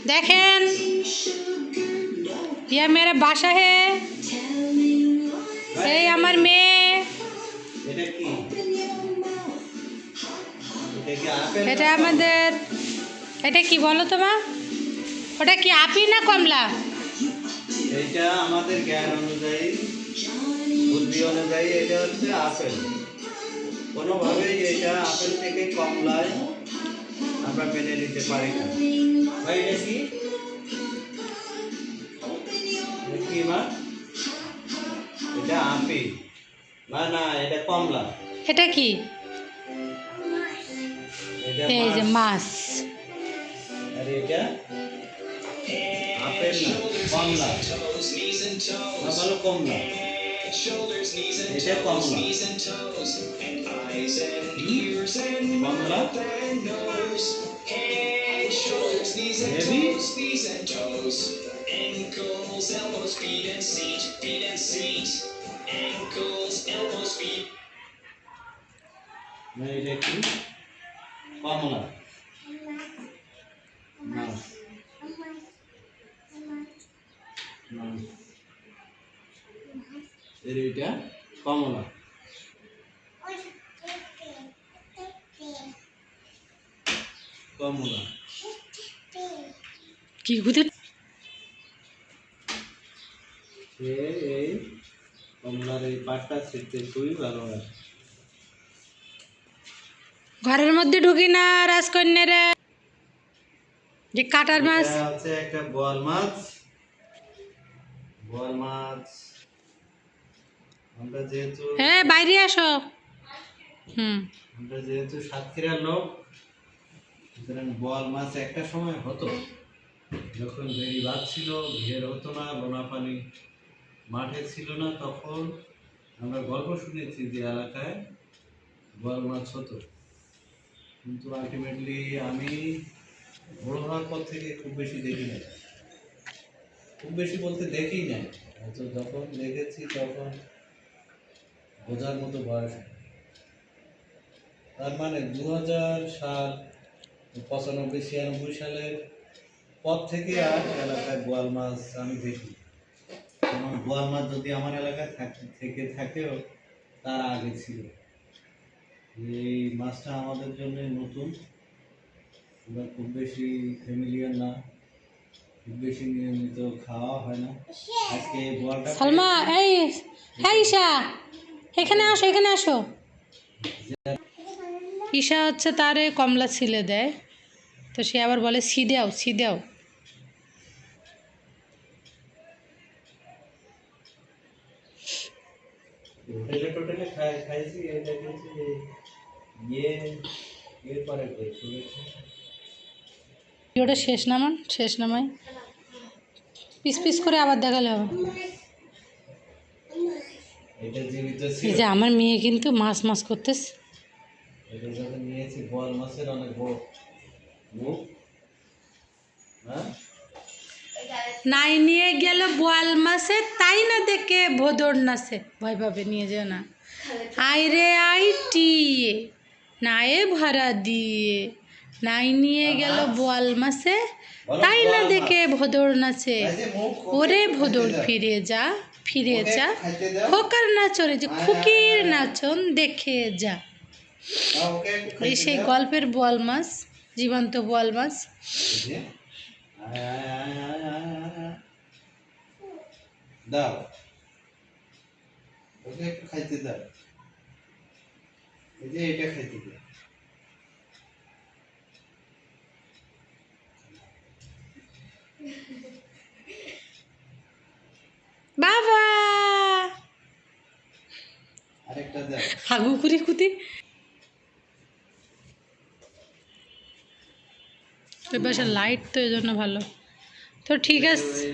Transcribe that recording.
देखें ये मेरा बासा है এই আমার মেয়ে এটা আমাদের এটা কি বলো তো মা ওটা কি আপেল না কমলা এটা আমাদের জ্ঞান অনুযায়ী বুদ্ধি অনুযায়ী এটা হচ্ছে আপেল কোনোভাবেই এটা আপেল থেকে কমলায় আমরা মেনে নিতে পারি না ভাই এটা কি মা এটা আপেল না না এটা কমলা এটা কি এই যে মাছ আর এটা আপেল না কমলা না বলো কমলা এটা কমলা কমলা heavy ankles elbows feet and seat ankles elbows feet না এটা কি কমলা মাছ এটা কমলা কমলা কি গুদে এই কমলার এই পাটটা খেতে খুবই ভালো হয় ঘরের মধ্যে ঢুকি না রাজকন্যারে যে কাটার মাছ এটা হচ্ছে একটা বোয়াল মাছ আমরা যেহেতু হ্যাঁ বাইরে আসো আমরা যেহেতু সাতক্ষীরার লোক সুতরাং বোয়াল মাছ একটা সময় হতো যখন বেড়ি বাঁধ ছিল ভিড় হতো না লোনা পানি মাঠে ছিল না তখন আমরা গল্প শুনেছি যে এলাকায় বোয়াল মাছ হতো কিন্তু আলটিমেটলি আমি বড় হওয়ার পর থেকে খুব বেশি দেখি না খুব বেশি বলতে দেখি না হয়তো যখন দেখেছি তখন বোঝার মতো বয়স তার মানে 2000 সাল 95-96 সালের পর থেকে আর এলাকায় বোয়াল মাছ আমি দেখি এবং বোয়াল মাছ যদি আমার এলাকায় থেকে থাকেও তার আগে ছিল এই মাছটা আমাদের জন্য নতুন আমরা খুব বেশি ফ্যামিলিয়ার না খুব বেশি নিয়মিত খাওয়া হয় না আজকে বোয়ালটা সালমা এই হ্যাঁ ঈশা এখানে আসো ঈশা হচ্ছে তারে কমলা ছিলে দেয় তো সে আবার বলে সি দাও টোটালে খাইছি এটা কিন্তু পরে ভিডিওটা শেষ নামাই পিস করে আবার দেখালে হবে এটা জীবিত ছিল এই যে আমার মেয়ে কিন্তু মাছ করতেছে এটা যখন নিয়েছি বোয়াল মাছের অনেক বড় মুখ হ্যাঁ নাই নিয়ে গেল বোয়াল মাছে তাই না দেখে ভোদর নাচে ভয় পাবে নিয়ে যেও না আই রে আই টিয়ে নায়ে ভরা দিয়ে নাই নিয়ে গেল বোয়াল মাছে তাই না দেখে ভোদর নাচে ওরে ভোদর ফিরে যা খোকার নাচরে যে খুকির নাচন দেখে যা এই সেই গল্পের বোয়াল মাছ জীবন্ত বোয়াল মাছ দাও ওকে একটু খাইতে দাও এই যে এটা খাইতে দাও বাবা আরেকটা দাও হাগু করে কুতি বাসার লাইট তো এই জন্য ভালো তো ঠিক আছে